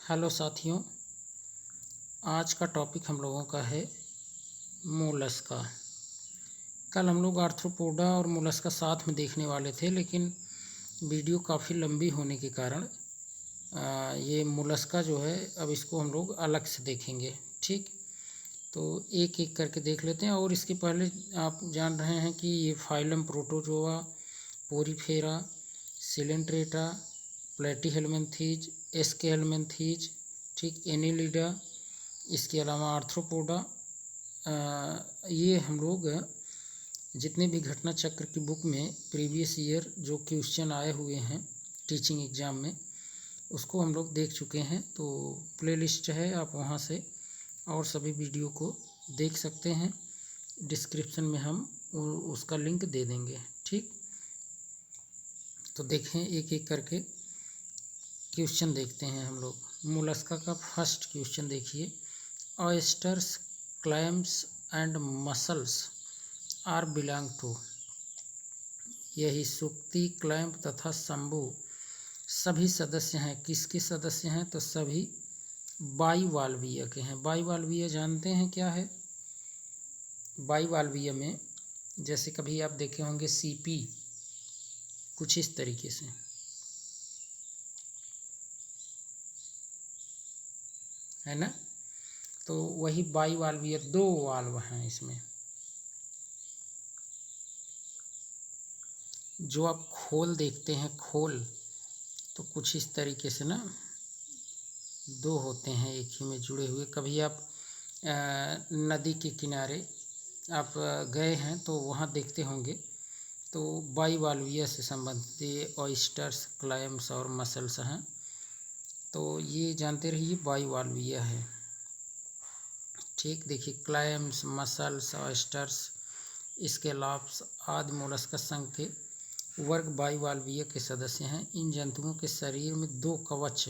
Hello साथियों, आज का टॉपिक हम लोगों का है मोलस्का। कल हम लोग आर्थ्रोपोडा और मोलस्का साथ में देखने वाले थे, लेकिन वीडियो काफ़ी लंबी होने के कारण ये मोलस्का जो है अब इसको हम लोग अलग से देखेंगे। ठीक, तो एक एक करके देख लेते हैं। और इसके पहले आप जान रहे हैं कि ये phylum protozoa, porifera, coelenterata, platyhelminthes, aschelminthes, ठीक, एनिलिडा, इसके अलावा आर्थ्रोपोडा। ये हम लोग जितने भी घटना चक्र की बुक में प्रीवियस ईयर जो क्वेश्चन आए हुए हैं टीचिंग एग्ज़ाम में, उसको हम लोग देख चुके हैं। तो प्लेलिस्ट है, आप वहाँ से और सभी वीडियो को देख सकते हैं। डिस्क्रिप्शन में हम उसका लिंक दे देंगे। ठीक, तो देखें, एक एक करके क्वेश्चन देखते हैं हम लोग। मोलस्का का फर्स्ट क्वेश्चन देखिए। Oysters, clams and mussels are belong to. यही सुक्ति, क्लैम्प तथा शंभु सभी सदस्य हैं। किसके सदस्य हैं? तो सभी बाइवाल्वीय के हैं। बाइवाल्वीय जानते हैं क्या है? बाइवाल्वीय में जैसे कभी आप देखे होंगे सीपी, कुछ इस तरीके से, है ना। तो वही बाइवाल्वीय, दो वाल्व हैं इसमें। जो आप खोल देखते हैं, खोल, तो कुछ इस तरीके से ना दो होते हैं एक ही में जुड़े हुए। कभी आप नदी के किनारे आप गए हैं तो वहाँ देखते होंगे। तो बाइवाल्वीय से संबंधित ये ऑयस्टर्स, क्लैम्स और मसल्स हैं। तो ये जानते रहिए बाइवाल्वीय है। ठीक, देखिए, क्लैम्स, मसल्स, ऑयस्टर्स, स्कैलॉप्स आदि मोलस्का संघ के वर्ग बाइवाल्वीय के सदस्य हैं। इन जंतुओं के शरीर में दो कवच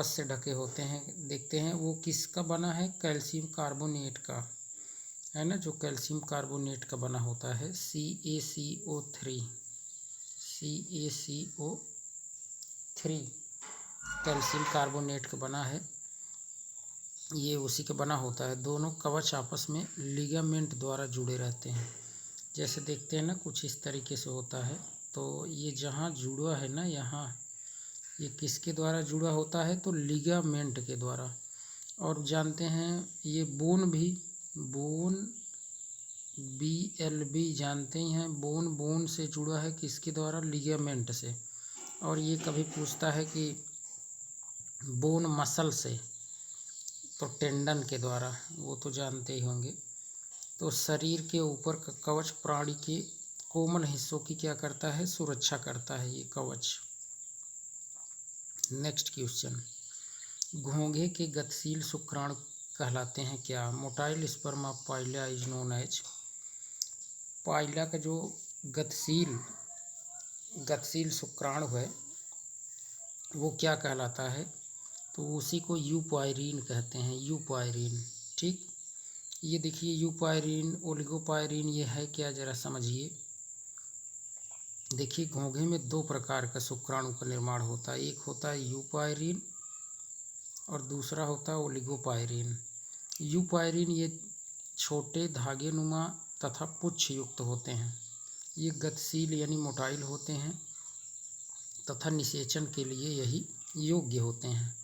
से ढके होते हैं। देखते हैं वो किसका बना है? कैल्शियम कार्बोनेट का, है ना, जो कैल्शियम कार्बोनेट का बना होता है, CaCO3 कैल्शियम कार्बोनेट का बना है, ये उसी का बना होता है। दोनों कवच आपस में लिगामेंट द्वारा जुड़े रहते हैं। जैसे देखते हैं ना, कुछ इस तरीके से होता है। तो ये जहाँ जुड़ा है ना, यहाँ ये किसके द्वारा जुड़ा होता है? तो लिगामेंट के द्वारा। और जानते हैं ये बोन भी, बोन BLB जानते ही हैं, बोन से जुड़ा है किसके द्वारा? लिगामेंट से। और ये कभी पूछता है कि बोन मसल से, तो टेंडन के द्वारा, वो तो जानते ही होंगे। तो शरीर के ऊपर का कवच प्राणी के कोमल हिस्सों की क्या करता है? सुरक्षा करता है ये कवच। नेक्स्ट क्वेश्चन, घोंघे के गतिशील शुक्राणु कहलाते हैं क्या? Motile sperm of pila is known as. Pila का जो गतिशील शुक्राणु है वो क्या कहलाता है? तो उसी को यूपायरीन कहते हैं, यूपायरीन। ठीक, ये देखिए, यूपायरीन, ओलिगोपायरीन, ये है क्या? जरा समझिए। देखिए, घोंघे में दो प्रकार का शुक्राणु का निर्माण होता है। एक होता है यूपायरीन और दूसरा होता है ओलिगोपायरीन। यूपायरीन ये छोटे धागे नुमा तथा पुच्छ युक्त होते हैं। ये गतिशील यानी मोटाइल होते हैं तथा निषेचन के लिए यही योग्य होते हैं।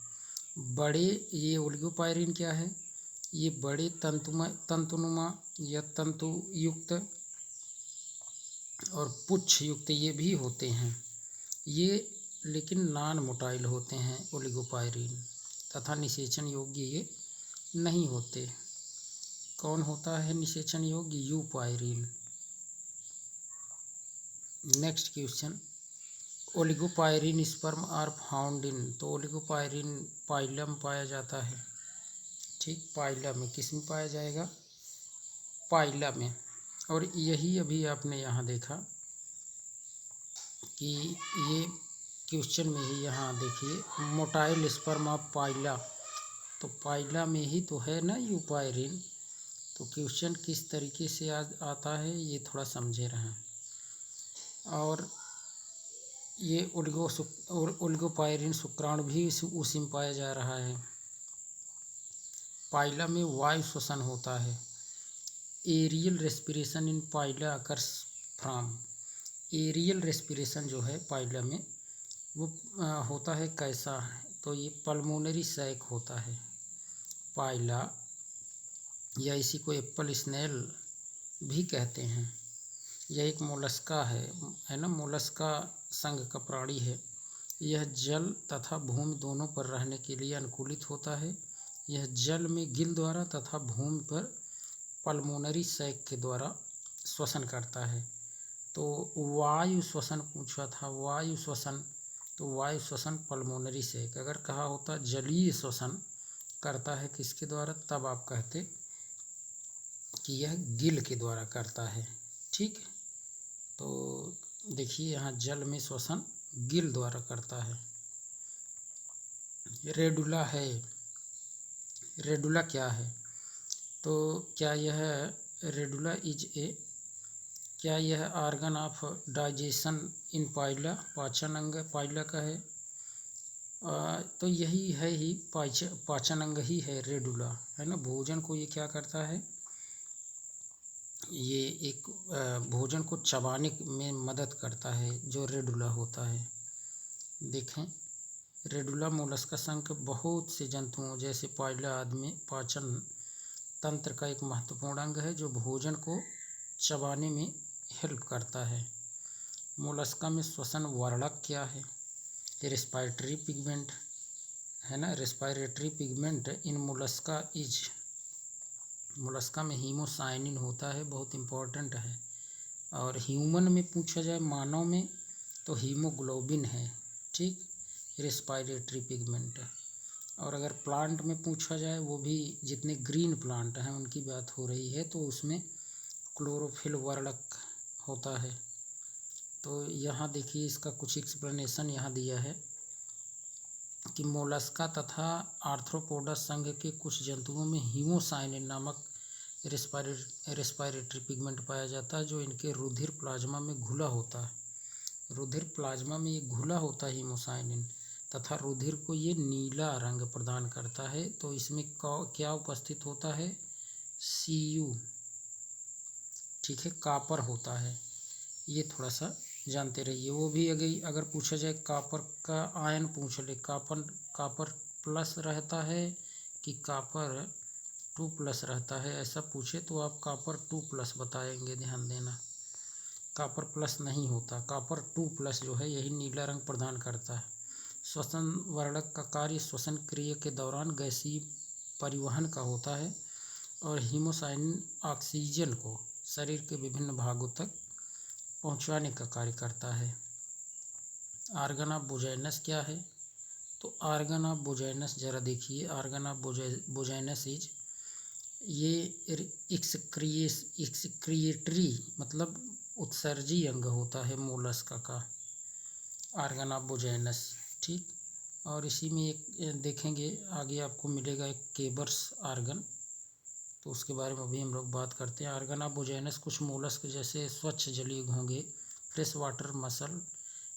बड़े, ये ओलिगोपायरीन क्या है? ये बड़े तंतुनुमा या तंतुयुक्त और पुच्छ युक्त ये भी होते हैं। ये लेकिन नॉन मोटाइल होते हैं ओलिगोपायरीन, तथा निषेचन योग्य ये नहीं होते। कौन होता है निषेचन योग्य? Eupyrene. Next question, oligopyrene sperm are found in. तो ओलिगोपायरीन पाइला में पाया जाता है। ठीक, पाइला में। किस में पाया जाएगा? पाइला में। और यही अभी आपने यहाँ देखा कि ये क्वेश्चन में ही, यहाँ देखिए, मोटाइल स्पर्म ऑफ पाइला, तो पाइला में ही तो है ना यूपायरीन। तो क्वेश्चन किस तरीके से आता है ये थोड़ा समझे रहें। और ये ओलिगोपाइरिन शुक्राणु भी उसी में पाया जा रहा है। पाइला में वायु श्वसन होता है। Aerial respiration in Pila occurs from. Aerial respiration जो है पाइला में वो होता है कैसा है, तो ये पल्मोनरी सैक होता है। पाइला या इसी को एप्पल स्नेल भी कहते हैं। यह एक मोलस्का है ना, मोलस्का संघ का प्राणी है। यह जल तथा भूमि दोनों पर रहने के लिए अनुकूलित होता है। यह जल में गिल द्वारा तथा भूमि पर पल्मोनरी सैक के द्वारा श्वसन करता है। तो वायु श्वसन पूछा था, वायु श्वसन, तो वायु श्वसन पल्मोनरी सैक। अगर कहा होता जलीय श्वसन करता है किसके द्वारा, तब आप कहते कि यह गिल के द्वारा करता है। ठीक है, तो देखिए यहाँ जल में श्वसन गिल द्वारा करता है। रेडुला है। रेडुला क्या है, तो क्या यह रेडुला क्या यह आर्गन ऑफ डाइजेशन इन पाइला, पाचन अंग पाइला का है। तो यही है ही पाचन अंग ही है रेडुला, है ना। भोजन को ये क्या करता है, ये एक भोजन को चबाने में मदद करता है, जो रेडुला होता है। देखें, रेडुला मोलस्का संघ के बहुत से जंतुओं जैसे पाइला आदि में पाचन तंत्र का एक महत्वपूर्ण अंग है, जो भोजन को चबाने में हेल्प करता है। मोलस्का में श्वसन वर्णक क्या है, रेस्पिरेटरी पिगमेंट है ना। Respiratory pigment in Mollusca is, Mollusca में हीमोसाइनिन होता है, बहुत इम्पोर्टेंट है। और ह्यूमन में पूछा जाए, मानव में, तो हीमोग्लोबिन है। ठीक, रेस्पिरेटरी पिगमेंट। और अगर प्लांट में पूछा जाए, वो भी जितने ग्रीन प्लांट हैं उनकी बात हो रही है, तो उसमें क्लोरोफिल वर्णक होता है। तो यहाँ देखिए इसका कुछ एक्सप्लेनेशन यहाँ दिया है कि मोलस्का तथा आर्थ्रोपोडा संघ के कुछ जंतुओं में हीमोसाइनिन नामक रेस्पिरेटरी पिगमेंट पाया जाता है, जो इनके रुधिर प्लाज्मा में घुला होता है। रुधिर प्लाज्मा में ये घुला होता है हीमोसाइनिन, तथा रुधिर को ये नीला रंग प्रदान करता है। तो इसमें क्या उपस्थित होता है, Cu, ठीक है, कापर होता है। ये थोड़ा सा जानते रहिए। वो भी अगर पूछा जाए कापर का आयन पूछ ले, कापर प्लस रहता है कि कापर 2+ रहता है, ऐसा पूछे तो आप कापर 2+ बताएंगे, ध्यान देना। कापर प्लस नहीं होता, कापर 2+ जो है यही नीला रंग प्रदान करता है। श्वसन वर्णक का कार्य श्वसन क्रिया के दौरान गैसीय परिवहन का होता है, और हीमोसाइनिन ऑक्सीजन को शरीर के विभिन्न भागों तक पहुंचाने का कार्य करता है। आर्गन ऑफ बुजाइनस क्या है, तो आर्गन ऑफ बुजाइनस जरा देखिए। आर्गन ऑफ बुजाइनस इज, ये एक्सक्रिएटरी मतलब उत्सर्जी अंग होता है मोलस्का का, आर्गन ऑफ बुजाइनस। ठीक, और इसी में एक देखेंगे आगे आपको मिलेगा एक केबर्स आर्गन, तो उसके बारे में अभी हम लोग बात करते हैं। आर्गन ऑफ बुजाइनस कुछ मोलस्क जैसे स्वच्छ जलीय घोंघे, फ्रेश वाटर मसल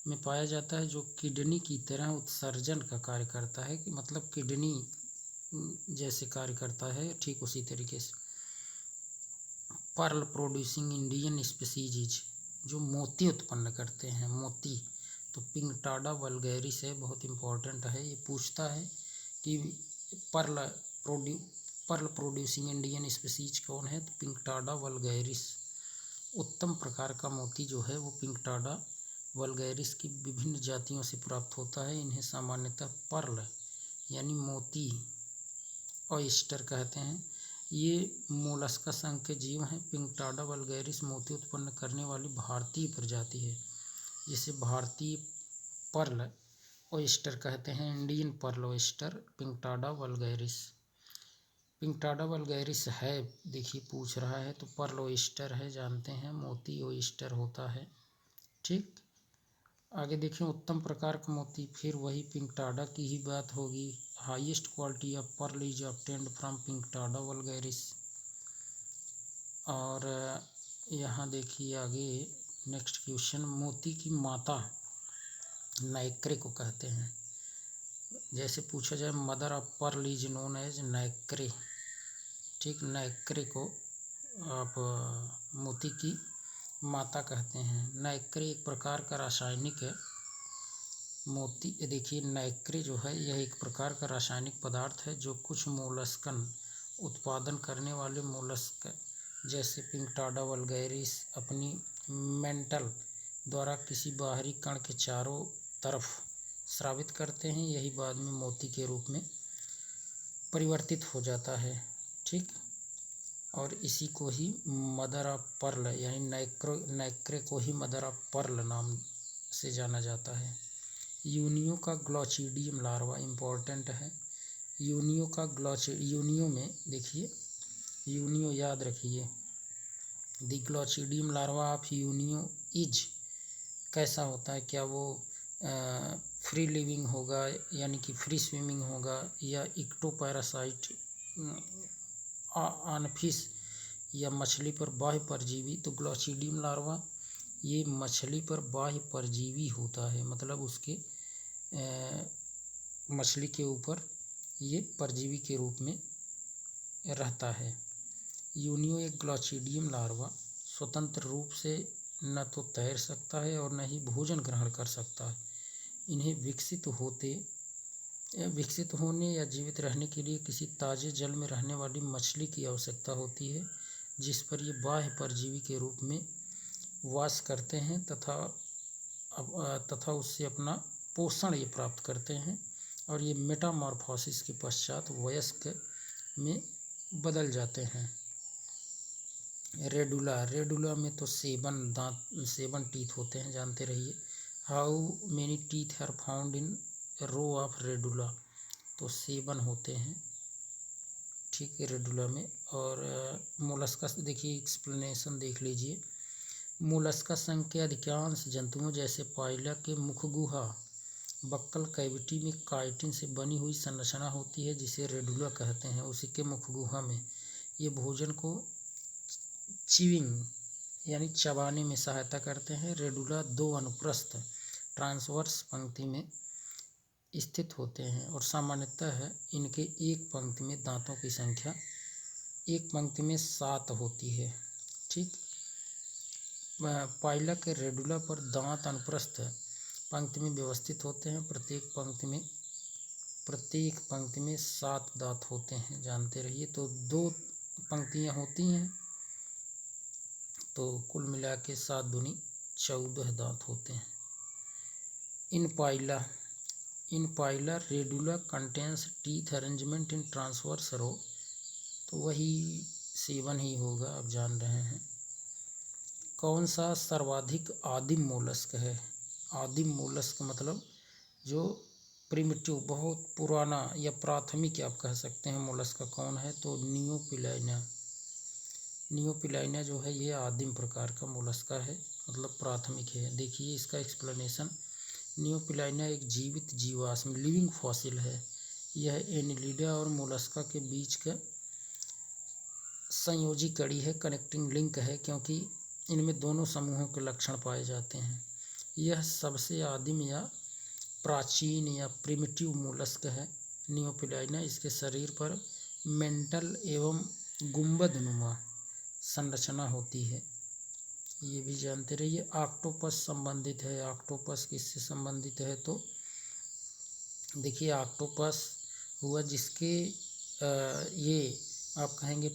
में पाया जाता है, जो किडनी की तरह उत्सर्जन का कार्य करता है, कि मतलब किडनी जैसे कार्य करता है, ठीक उसी तरीके से। पर्ल प्रोड्यूसिंग इंडियन स्पीसीज, जो मोती उत्पन्न करते हैं, मोती, तो पिंगटाडा वल्गैरिस है, बहुत इम्पोर्टेंट है। ये पूछता है कि पर्ल प्रोड्यूसिंग इंडियन स्पीसीज कौन है, तो पिंगटाडा वल्गैरिस। उत्तम प्रकार का मोती जो है वो पिंगटाडा वल्गैरिस की विभिन्न जातियों से प्राप्त होता है। इन्हें सामान्यतः पर्ल यानी मोती, ऑयस्टर कहते हैं। ये मोलस्का संघ के जीव हैं। पिंगटाडा वल्गैरिस मोती उत्पन्न करने वाली भारतीय प्रजाति है, जिसे भारतीय पर्ल ऑयस्टर कहते हैं, Indian pearl oyster Pinctada vulgaris. Pinctada vulgaris है, देखिए पूछ रहा है, तो पर्ल ऑयस्टर है, जानते हैं, मोती ऑयस्टर होता है। ठीक, आगे देखिए उत्तम प्रकार का मोती, फिर वही पिंगटाडा की ही बात होगी। Highest quality of pearl is obtained from Pinctada vulgaris. और यहाँ देखिए आगे नेक्स्ट क्वेश्चन, मोती की माता नाइक्रे को कहते हैं। जैसे पूछा जाए mother of pearl is known as nacre, ठीक, नाइक्रे को आप मोती की माता कहते हैं। नाइक्रे एक प्रकार का रासायनिक है मोती, देखिए नाइक्रे जो है यह एक प्रकार का रासायनिक पदार्थ है जो कुछ मोलस्कन उत्पादन करने वाले मोलस्क जैसे पिंकटाडा वल्गैरिस अपनी मेंटल द्वारा किसी बाहरी कण के चारों तरफ स्रावित करते हैं, यही बाद में मोती के रूप में परिवर्तित हो जाता है, ठीक। और इसी को ही मदर ऑफ पर्ल यानी नाइक्रे को ही मदर ऑफ पर्ल नाम से जाना जाता है। यूनियो का ग्लॉचिडियम लार्वा इम्पोर्टेंट है। यूनियो में देखिए, यूनियो याद रखिए, the glochidium larva of Unio is कैसा होता है, क्या वो फ्री लिविंग होगा यानी कि फ्री स्विमिंग होगा, या इक्टोपैरासाइट ऑन फिश या मछली पर बाह्य परजीवी। तो ग्लॉचिडियम लार्वा ये मछली पर बाह्य परजीवी होता है, मतलब उसके मछली के ऊपर ये परजीवी के रूप में रहता है। यूनियो एक ग्लॉचिडियम लार्वा स्वतंत्र रूप से न तो तैर सकता है और न ही भोजन ग्रहण कर सकता है। इन्हें विकसित होने या जीवित रहने के लिए किसी ताजे जल में रहने वाली मछली की आवश्यकता होती है, जिस पर ये बाह्य परजीवी के रूप में वास करते हैं तथा उससे अपना पोषण ये प्राप्त करते हैं, और ये मेटामॉर्फोसिस के पश्चात वयस्क में बदल जाते हैं। रेडुला में तो सेवन टीथ होते हैं, जानते रहिए। How many teeth are found in row of radula, तो 7 होते हैं, ठीक है, रेडुला में। और मोलस्का देखिए, एक्सप्लेनेशन देख लीजिए। मोलस्का संघ के अधिकांश जंतुओं जैसे पाइला के मुख गुहा बक्कल कैविटी में काइटिन से बनी हुई संरचना होती है जिसे रेडुला कहते हैं। उसी के मुख गुहा में ये भोजन को च्यूइंग यानी चबाने में सहायता करते हैं। रेडुला 2 अनुप्रस्थ ट्रांसवर्स पंक्ति में स्थित होते हैं और सामान्यतः इनके एक पंक्ति में दांतों की संख्या एक पंक्ति में 7 होती है, ठीक। पाइला के रेडुला पर दांत अनुप्रस्थ पंक्ति में व्यवस्थित होते हैं। प्रत्येक पंक्ति में 7 दांत होते हैं, जानते रहिए। तो 2 पंक्तियां होती हैं, तो कुल मिला के 7 दूनी 14 दांत होते हैं। In pila radula contains teeth arrangement in transverse row, तो वही 7 ही होगा, आप जान रहे हैं। कौन सा सर्वाधिक आदिम मोलस्क है? आदिम मोलस्क मतलब जो प्रिमिटिव, बहुत पुराना या प्राथमिक आप कह सकते हैं मोलस्क कौन है, तो नियोपिलाइना जो है ये आदिम प्रकार का मोलस्का है, मतलब प्राथमिक है। देखिए इसका एक्सप्लेनेशन, नियोपिलाइना एक जीवित जीवाश्म लिविंग फॉसिल है। यह एनिलिडा और मोलस्का के बीच का संयोजी कड़ी है, कनेक्टिंग लिंक है, क्योंकि इनमें दोनों समूहों के लक्षण पाए जाते हैं। यह सबसे आदिम या प्राचीन या प्रिमिटिव मोलस्क है। नियोपिलाइना, इसके शरीर पर मेंटल एवं गुंबदनुमा संरचना होती है, ये भी जानते रहिए। ऑक्टोपस संबंधित है। ऑक्टोपस किससे संबंधित है, तो देखिए ऑक्टोपस हुआ जिसके ये आप कहेंगे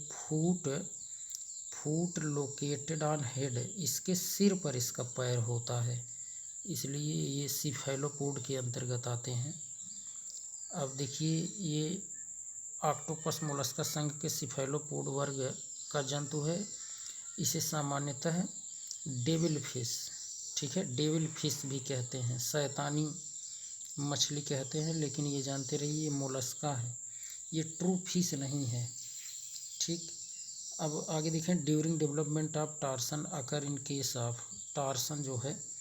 फूट लोकेटेड ऑन हेड, इसके सिर पर इसका पैर होता है, इसलिए ये सिफेलोपोड के अंतर्गत आते हैं। अब देखिए ये ऑक्टोपस मोलस्का संघ के सिफेलोपोड वर्ग का जंतु है। इसे सामान्यतः डेविल फिश, ठीक है, डेविल फिश भी कहते हैं, शैतानी मछली कहते हैं, लेकिन ये जानते रहिए ये मोलस्का है, ये ट्रू फिश नहीं है, ठीक। अब आगे देखें, during development of torsion occur in case of, torsion जो है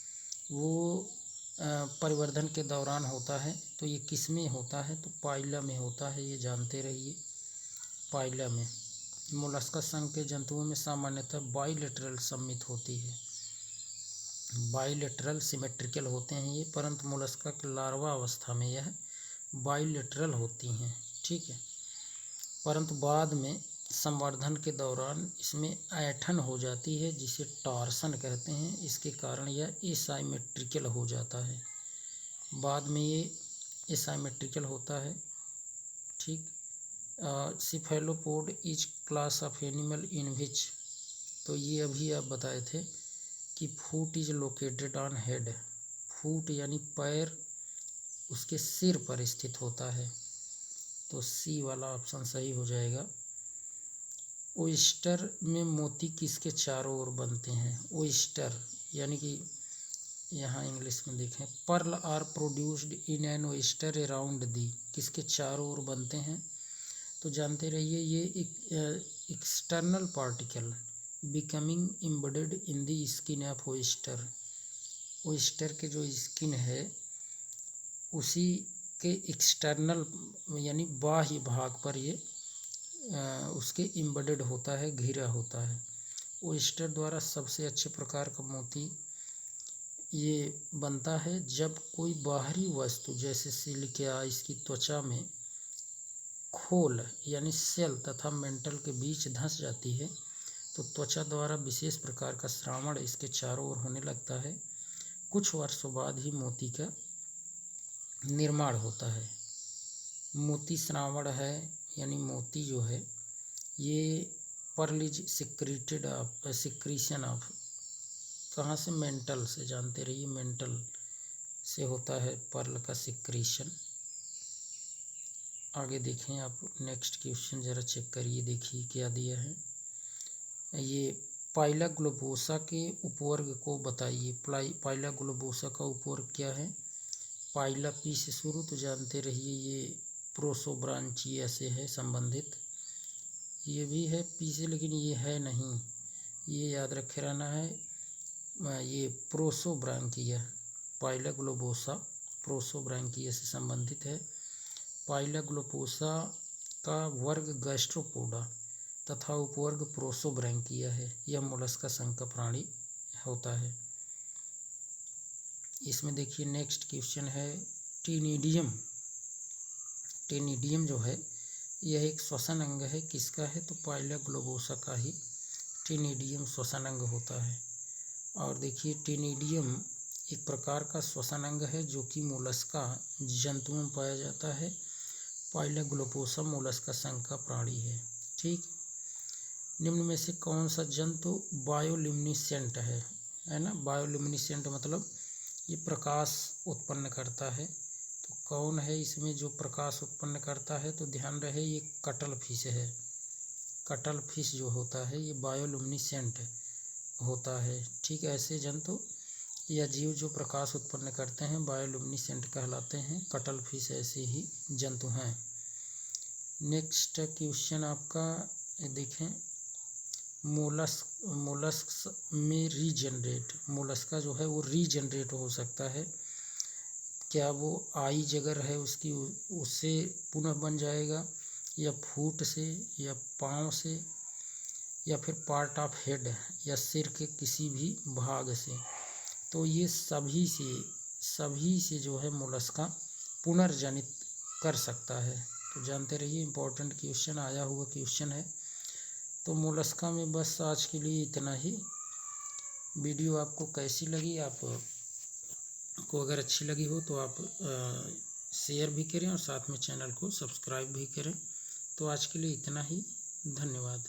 वो परिवर्धन के दौरान होता है, तो ये किस में होता है, तो पाइला में होता है, ये जानते रहिए, पाइला में। मोलस्का संघ के जंतुओं में सामान्यतः बाइलेटरल सम्मित होती है। बाइलेटरल सिमेट्रिकल होते हैं ये, परंतु मोलस्का के लार्वा अवस्था में यह बाइलेटरल होती हैं। ठीक है, परंतु बाद में संवर्धन के दौरान इसमें ऐंठन हो जाती है जिसे टॉर्सन कहते हैं। इसके कारण यह एसाइमेट्रिकल हो जाता है, बाद में ये एसाइमेट्रिकल होता है। ठीक, cephalopod is class of animal in which, तो ये अभी आप बताए थे कि foot is located on head, foot यानी पैर उसके सिर पर स्थित होता है, तो सी वाला ऑप्शन सही हो जाएगा। ओइस्टर में मोती किसके चारों ओर बनते हैं? ओइस्टर यानी कि यहाँ इंग्लिश में देखें, pearl are produced in an oyster around the, किसके चारों ओर बनते हैं? तो जानते रहिए ये एक external particle becoming embedded in the skin of oyster, oyster के जो स्किन है उसी के एक्सटर्नल यानी बाह्य भाग पर ये उसके एम्बेडेड होता है, घिरा होता है। ओइस्टर द्वारा सबसे अच्छे प्रकार का मोती ये बनता है जब कोई बाहरी वस्तु जैसे सिलिका इसकी त्वचा में खोल यानी सेल तथा मेंटल के बीच धंस जाती है, तो त्वचा द्वारा विशेष प्रकार का श्रावण इसके चारों ओर होने लगता है। कुछ वर्षों बाद ही मोती का निर्माण होता है। मोती श्रावण है यानी मोती जो है ये pearl is secreted of, secretion of, कहाँ से? मेंटल से, जानते रहिए मेंटल से होता है पर्ल का सिक्रीशन। आगे देखें आप, नेक्स्ट क्वेश्चन ज़रा चेक करिए, देखिए क्या दिया है। ये पाइला ग्लोबोसा के उपवर्ग को बताइए। पाइला ग्लोबोसा का उपवर्ग क्या है? पाइला पी से शुरू, तो जानते रहिए ये प्रोसोब्रांचिया से है संबंधित। ये भी है पी से लेकिन ये है नहीं, ये याद रखे रहना है। ये प्रोसोब्रांकिया, पाइला ग्लोबोसा प्रोसोब्रांकिया से संबंधित है। पाइला ग्लोबोसा का वर्ग गैस्ट्रोपोडा तथा उपवर्ग प्रोसोब्रांकिया है। यह मोलस्का संघ का प्राणी होता है। इसमें देखिए नेक्स्ट क्वेश्चन है टेनिडियम। टेनिडियम जो है यह एक श्वसन अंग है, किसका है? तो पाइला ग्लोबोसा का ही टेनिडियम श्वसन अंग होता है। और देखिए टेनिडियम एक प्रकार का श्वसन अंग है जो कि मोलस्का जंतुओं में पाया जाता है। पाइला ग्लोबोसा मोलस्का संघ का प्राणी है। ठीक, निम्न में से कौन सा जंतु बायोल्यूमिनेसेंट है ना? बायोल्यूमिनेसेंट मतलब ये प्रकाश उत्पन्न करता है, तो कौन है इसमें जो प्रकाश उत्पन्न करता है? तो ध्यान रहे ये कटल फिश है। कटल फिश जो होता है ये बायोल्यूमिनेसेंट होता है। ठीक, ऐसे जंतु या जीव जो प्रकाश उत्पन्न करते हैं बायोल्यूमिनेसेंट कहलाते हैं। कटल फिश ऐसे ही जंतु हैं। नेक्स्ट क्वेश्चन आपका देखें, मोलस्क में रीजनरेट, मोलस्का जो है वो रीजनरेट हो सकता है क्या? वो आई जगर है उसकी उससे पुनः बन जाएगा, या फूट से, या पाँव से, या फिर पार्ट ऑफ हेड या सिर के किसी भी भाग से। तो ये सभी से जो है मोलस्का पुनर्जनित कर सकता है। तो जानते रहिए इम्पोर्टेंट क्वेश्चन आया हुआ क्वेश्चन है। तो मोलस्का में बस आज के लिए इतना ही। वीडियो आपको कैसी लगी, आप को अगर अच्छी लगी हो तो आप शेयर भी करें और साथ में चैनल को सब्सक्राइब भी करें। तो आज के लिए इतना ही, धन्यवाद।